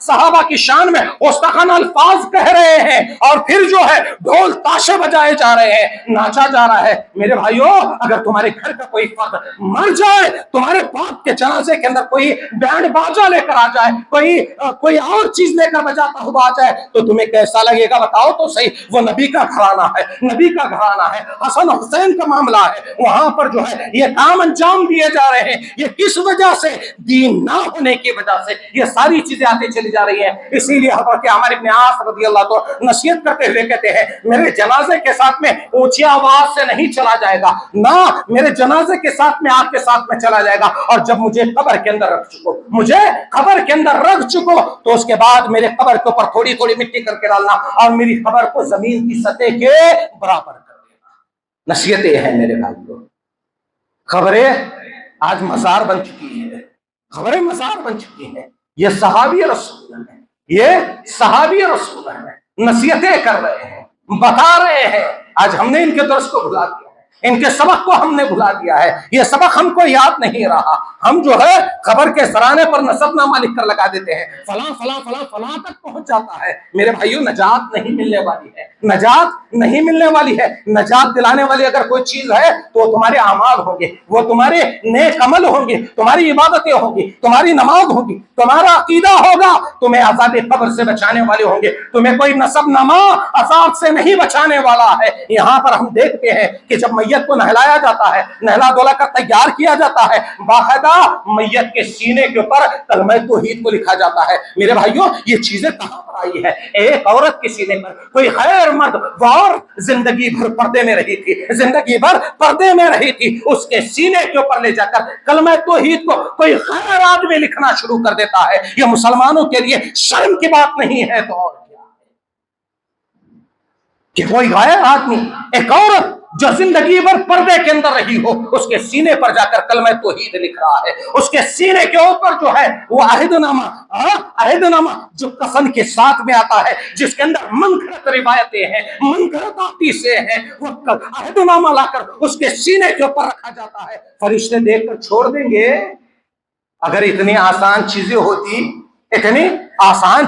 صحابہ کی شان میں اوستاخانہ الفاظ کہہ رہے ہیں، اور پھر جو ہے ڈھول تاشے بجائے جا رہے ہیں، ناچا جا رہا ہے۔ میرے بھائیوں اگر تمہارے گھر کا کوئی فرد مر جائے، تمہارے باپ کے جنازے کے اندر کوئی بینڈ باجا لے کر آ جائے، کوئی اور چیز لے کر بجاتا ہوا آ جائے تو تمہیں کیسا لگے گا؟ بتاؤ تو صحیح۔ وہ نبی کا گھرانہ ہے، حسن حسین کا معاملہ ہے، وہاں پر جو ہے یہ کام انجام دیے جا رہے ہیں۔ یہ کس وجہ سے؟ دین نہ ہونے کی وجہ سے یہ ساری چیزیں آتی چلی جا رہی ہیں۔ اسی لیے حضرت عمر ابن عاص رضی اللہ عنہ نصیحت کرتے ہوئے کہتے ہیں میرے جنازے کے ساتھ میں اونچی آواز سے نہیں چلا جائے گا، نہ میرے جنازے کے ساتھ میں آگ کے ساتھ میں چلا جائے گا، اور جب مجھے قبر کے اندر رکھ چکو تو اس کے بعد میرے قبر کے اوپر تھوڑی تھوڑی مٹی کر کے ڈالنا، اور میری قبر کو زمین کی سطح کے برابر کر دینا۔ نصیحتیں ہیں میرے بھائیوں۔ خبریں آج مزار بن چکی ہیں، یہ صحابی رسول ہیں، نصیحتیں کر رہے ہیں، بتا رہے ہیں۔ آج ہم نے ان کے درس کو بھلا دیا ہے، ان کے سبق کو ہم نے بھلا دیا ہے، یہ سبق ہم کو یاد نہیں رہا۔ ہم جو ہے خبر کے سرانے پر نسب نامہ لکھ کر لگا دیتے ہیں، فلاں فلاں فلاں فلاں تک پہنچ جاتا ہے۔ میرے بھائیوں نجات نہیں ملنے والی ہے، نجات دلانے والی اگر کوئی چیز ہے تو وہ تمہارے اعمال ہوں گے، وہ تمہارے نیک عمل ہوں گے، تمہاری عبادتیں ہوں گی، تمہاری نماز ہوگی، تمہارا عقیدہ ہوگا، تمہیں عذاب قبر سے بچانے والے ہوں گے، تمہیں کوئی نسب نامہ عذاب سے نہیں بچانے والا ہے۔ یہاں پر ہم دیکھتے ہیں کہ جب میت کو نہلایا جاتا ہے، نہلا دھلا کر تیار کیا جاتا ہے، باقاعدہ میت کے سینے کے اوپر کلمہ توحید کو لکھا جاتا ہے۔ میرے بھائیوں یہ چیزیں کہاں پر آئی ہے؟ ایک عورت کے سینے پر کوئی غیر مرد، وہ اور زندگی بھر پردے میں رہی تھی، اس کے سینے کے اوپر لے جا کر کلمہ توحید کو کوئی غیر آدمی لکھنا شروع کر دیتا ہے۔ یہ مسلمانوں کے لیے شرم کی بات نہیں ہے تو اور کیا ہے کہ کوئی غیر آدمی، ایک عورت جو زندگی بھر پردے کے اندر رہی ہو، اس کے سینے پر جا کر کلمہ توحید لکھ رہا ہے، اس کے سینے کے اوپر جو ہے وہ عہد نامہ جو کفن کے ساتھ میں آتا ہے، جس کے اندر منگھڑت روایتیں ہیں، منگھڑت حدیثیں ہیں، وہ عہد نامہ لا کر اس کے سینے کے اوپر رکھا جاتا ہے۔ فرشتے دیکھ کر چھوڑ دیں گے؟ اگر اتنی آسان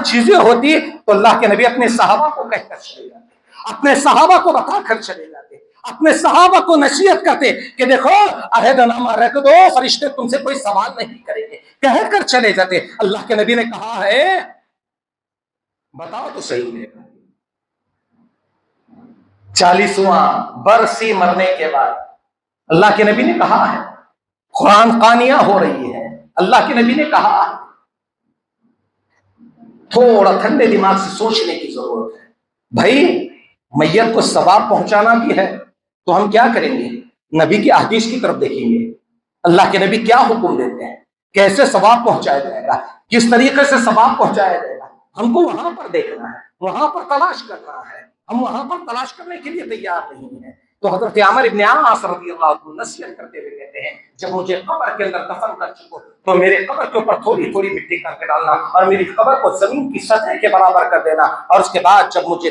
چیزیں ہوتی تو اللہ کے نبی اپنے صحابہ کو کہہ کر چلے جاتے، اپنے صحابہ کو بتا کر چلے جاتے، اپنے صحابہ کو نصیحت کرتے کہ دیکھو عہد نامہ رکھ دو، فرشتے تم سے کوئی سوال نہیں کریں گے، کہہ کر چلے جاتے۔ اللہ کے نبی نے کہا ہے، بتاؤ تو صحیح ہے، 40واں برسی مرنے کے بعد اللہ کے نبی نے کہا ہے، قرآن قانیاں ہو رہی ہے، اللہ کے نبی نے کہا ہے، تھوڑا ٹھنڈے دماغ سے سوچنے کی ضرورت ہے۔ بھائی میت کو ثواب پہنچانا بھی ہے تو ہم کیا کریں گے؟ نبی کی احادیث کی طرف دیکھیں گے، اللہ کے نبی کیا حکم دیتے ہیں، کیسے ثواب پہنچایا جائے گا، کس طریقے سے ثواب پہنچایا جائے گا، ہم کو وہاں پر دیکھنا ہے، وہاں پر تلاش کرنا ہے، ہم وہاں پر تلاش کرنے کے لیے تیار نہیں ہیں۔ تو حضرت عامر ابن عاص رضی اللہ عنہ نصیحت کرتے ہوئے کہتے ہیں، جب مجھے قبر کے اندر دفن کر چکو تو میرے قبر کے اوپر تھوڑی تھوڑی مٹی کر کے ڈالنا اور میری قبر کو زمین کی سطح کے برابر کر دینا، اور اس کے بعد جب مجھے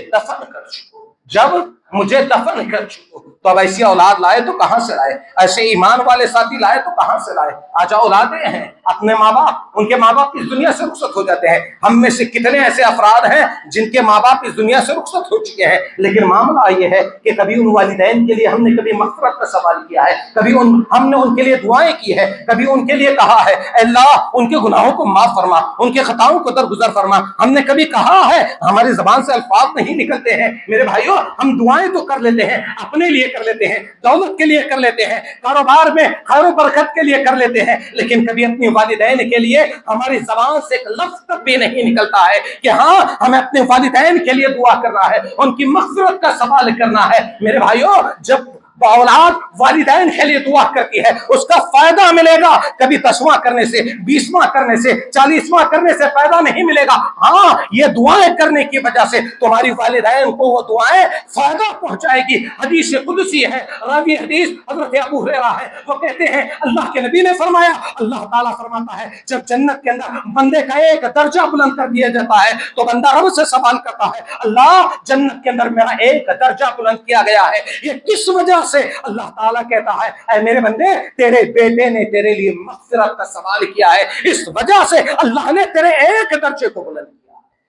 دفن کر چکو تو اب ایسی اولاد لائے تو کہاں سے لائے، ایسے ایمان والے ساتھی لائے تو کہاں سے لائے؟ آج اولادیں ہیں، اپنے ماں باپ، ان کے ماں باپ اس دنیا سے رخصت ہو جاتے ہیں۔ ہم میں سے کتنے ایسے افراد ہیں جن کے ماں باپ اس دنیا سے رخصت ہو چکے ہیں، لیکن معاملہ یہ ہے کہ کبھی ان والدین کے لیے ہم نے کبھی مغفرت کا سوال کیا ہے، کبھی ہم نے ان کے لیے دعائیں کی ہے، کبھی ان کے لیے کہا ہے اے اللہ ان کے گناہوں کو معاف فرما، ان کے خطاؤں کو درگزر فرما، ہم نے کبھی کہا ہے؟ ہماری زبان سے الفاظ نہیں نکلتے ہیں میرے بھائیوں، ہم دعائیں تو کر لیتے ہیں، اپنے لیے کر لیتے ہیں، دولت کے لیے کر لیتے ہیں، کاروبار میں خیر و برکت کے لیے کر لیتے ہیں، لیکن کبھی اپنی والدین کے لیے ہماری زبان سے ایک لفظ تک بھی نہیں نکلتا ہے کہ ہاں ہمیں اپنے والدین کے لیے دعا کرنا ہے، ان کی مغفرت کا سوال کرنا ہے۔ میرے بھائیوں، جب اولاد والدین کے لیے دعا کرتی ہے اس کا فائدہ ملے گا، کبھی 10واں کرنے سے، 20واں کرنے سے، 40واں کرنے سے فائدہ نہیں ملے گا، ہاں یہ دعائیں کرنے کی وجہ سے تمہاری والدین کو وہ دعائیں فائدہ پہنچائے گی۔ حدیث قدسی ہے، راوی حدیث حضرت ابو ہریرہ ہے، وہ کہتے ہیں اللہ کے نبی نے فرمایا، اللہ تعالیٰ فرماتا ہے جب جنت کے اندر بندے کا ایک درجہ بلند کر دیا جاتا ہے تو بندہ رب سے سوال کرتا ہے، اللہ جنت کے اندر میرا ایک درجہ بلند کیا گیا ہے، یہ کس وجہ سے؟ اللہ تعالیٰ کہتا ہے اے میرے بندے تیرے بیٹے نے تیرے لیے مغفرت کا سوال کیا ہے، اس وجہ سے اللہ نے تیرے ایک درجے کو بلند کیا،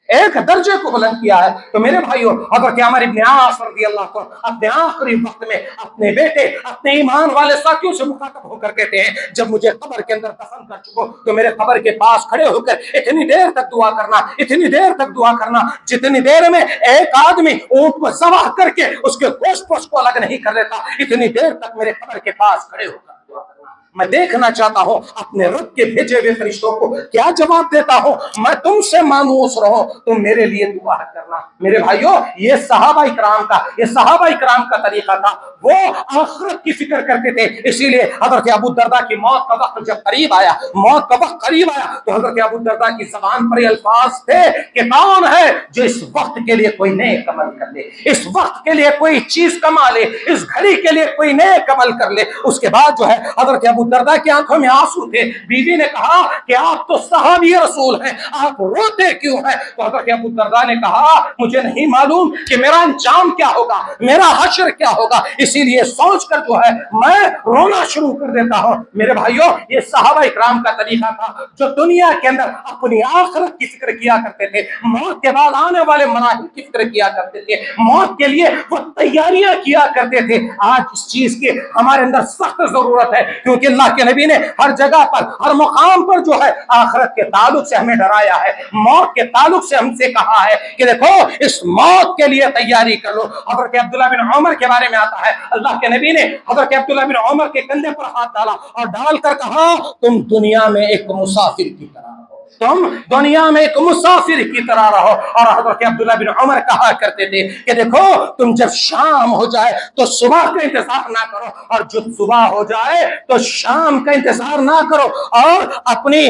ایک درجے کو بلند کیا ہے۔ تو میرے بھائیوں، حضرت عامر ابن عاص رضی اللہ عنہ اپنے آخری وقت میں اپنے بیٹے، اپنے ایمان والے ساتھیوں سے مخاطب ہو کر کہتے ہیں جب مجھے قبر کے اندر دفن کر چکو تو میرے قبر کے پاس کھڑے ہو کر اتنی دیر تک دعا کرنا، اتنی دیر تک دعا کرنا جتنی دیر میں ایک آدمی اونٹ کو ذبح کر کے اس کے گوشت پوش کو الگ نہیں کر لیتا، اتنی دیر تک میرے قبر کے پاس کھڑے ہو کر دعا کرنا۔ میں دیکھنا چاہتا ہوں اپنے رب کے بھیجے ہوئے فرشتوں کو کیا جواب دیتا ہوں، میں تم سے مانوس رہوں تم میرے لیے دعا کرنا۔ میرے بھائیوں، یہ صحابہ اکرام کا طریقہ تھا، وہ آخرت کی فکر کرتے تھے، اسی لیے حضرت ابو الدرداء کی موت کا وقت جب قریب آیا تو حضرت ابو الدرداء کی زبان پر یہ الفاظ تھے کہ کون ہے جو اس وقت کے لیے کوئی نیک عمل کر لے، اس وقت کے لیے کوئی چیز کما لے، اس گھڑی کے لیے کوئی نیک عمل کر لے۔ اس کے بعد جو ہے حضرت ابو الدرداء کی آنکھوں میں آنسو تھے، بیوی نے کہا کہ آپ تو صحابی رسول ہیں، آپ روتے کیوں ہیں؟ تو حضرت ابو الدرداء نے کہا مجھے نہیں معلوم کہ میرا انجام کیا ہوگا، میرا حشر کیا ہوگا، اسی لیے سوچ کر جو ہے میں رونا شروع کر دیتا ہوں۔ میرے بھائیوں، یہ صحابہ اکرام کا طریقہ تھا جو دنیا کے اندر اپنی آخرت کی فکر کیا کرتے تھے، موت کے بعد آنے والے مراحل کی فکر کیا کرتے تھے، موت کے لیے وہ تیاریاں کیا کرتے تھے۔ آج اس چیز کی ہمارے اندر سخت ضرورت ہے، کیونکہ اللہ کے نبی نے ہر جگہ پر، ہر مقام پر جو ہے آخرت کے تعلق سے ہمیں ڈرایا ہے، موت کے تعلق سے ہم سے کہا ہے کہ دیکھو اس موت کے لیے تیاری کر لو۔ حضرت عبداللہ بن عمر کے بارے میں آتا ہے، اللہ کے نبی نے حضرت عبداللہ بن عمر کے کندھے پر ہاتھ ڈالا اور ڈال کر کہا تم دنیا میں ایک مسافر کی طرح رہو، تم دنیا میں ایک مسافر کی طرح رہو۔ اور حضرت عبداللہ بن عمر کہا کرتے تھے کہ دیکھو تم جب شام ہو جائے تو صبح کا انتظار نہ کرو، اور جب صبح ہو جائے تو شام کا انتظار نہ کرو، اور اپنی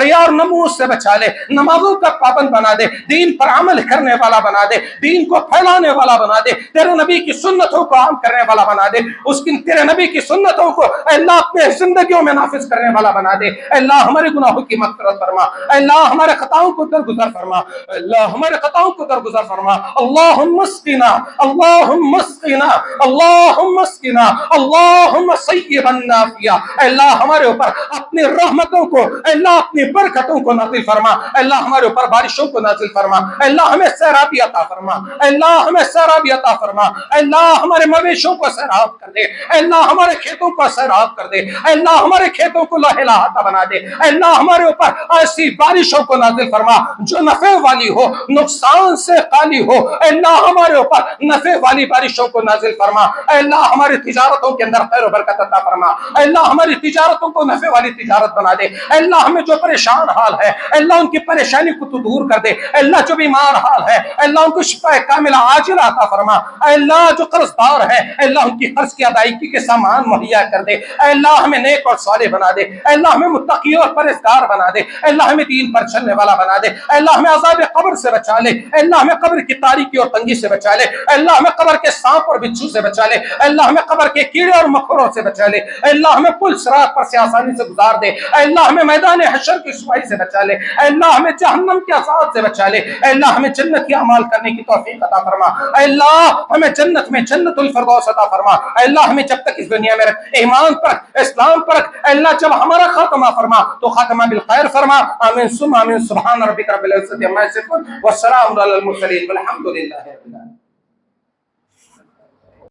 ریا اور نموز سے بچا لے، نمازوں کا پابند بنا دے، دین پر عمل کرنے والا بنا دے، دین کو پھیلانے والا بنا دے، تیرے نبی کی سنتوں کو عام کرنے والا بنا دے، تیرے نبی کی سنتوں کو اے اللہ اپنے زندگیوں میں نافذ کرنے والا بنا دے۔ اے اللہ ہمارے گناہوں کی مغفرت فرما، اے اللہ ہمارے خطاؤں کو درگزر فرما، اے اللہ ہمارے خطاؤں کو درگزر فرما۔ اللہم اسقنا، اللہم اسقنا، اللہم اسقنا، اللہم صیبا نافعا۔ اے اللہ ہمارے اوپر اپنی رحمتوں کو، اے اللہ اپنی برکتوں کو نازل فرما، اے اللہ ہمارے اوپر بارشوں کو نازل فرما، اے اللہ ہمیں سیرابی عطا فرما، اے اللہ ہمیں سیرابی عطا فرما، اے اللہ ہمارے مویشوں کو سیراب کر دے، اے اللہ ہمارے کھیتوں کو سیراب کر دے، اے اللہ ہمارے کھیتوں کو لہلا احاطہ بنا دے، اے اللہ ہمارے اوپر ایسی بارشوں کو نازل فرما جو نفع والی ہو، نقصان سے خالی ہو، اے اللہ ہمارے اوپر نفع والی بارشوں کو نازل فرما، اے اللہ ہماری تجارتوں کے اندر خیر و برکت عطا فرما، اے اللہ ہماری تجارتوں کو نفع والی تجارت بنا دے، اے اللہ ہمیں جو پریشان حال ہے اے اللہ ان کی پریشانی کو تو دور کر دے، اے اللہ جو بیمار حال ہے اے اللہ ان کو شفا کاملہ عاجلہ عطا فرما، اے اللہ جو قرض دار ہے اے اللہ ان کی قرض کی ادائیگی کے سامان مہیا کر دے، اے اللہ ہمیں نیک اور صالح بنا دے، اے اللہ ہمیں متقی اور پرہیزگار بنا دے، اے اللہ ہمیں دین پر چلنے والا بنا دے، اے اللہ ہمیں عذاب قبر سے بچا لے، اے اللہ ہمیں قبر کی تاریکی اور تنگی سے بچا لے، اے اللہ ہمیں قبر کے سانپ اور بچھو سے بچا لے، اے اللہ ہمیں قبر کے کیڑے اور مکڑوں سے بچا لے، اے اللہ ہمیں پل صراط پر سے آسانی سے گزار دے، اے اللہ ہمیں میدان حشر کی رسوائی سے بچا لے، اے اللہ ہمیں جہنم کے عذاب سے بچا لے، اے اللہ ہمیں جنت کے اعمال کرنے کی توفیق عطا فرما، اے اللہ ہمیں جنت میں جنت الفردوس عطا فرما، اے اللہ ہمیں جب تک اس دنیا میں رکھ، ایمان پر اسلام پر رکھ، اے اللہ جب ہمارا خاتمہ فرما تو خاتمہ بالخیر فرما۔ آمین ثم آمین۔ سبحان ربک رب العزت عما یصفون والسلام علی المرسلین والحمد للہ رب العالمین۔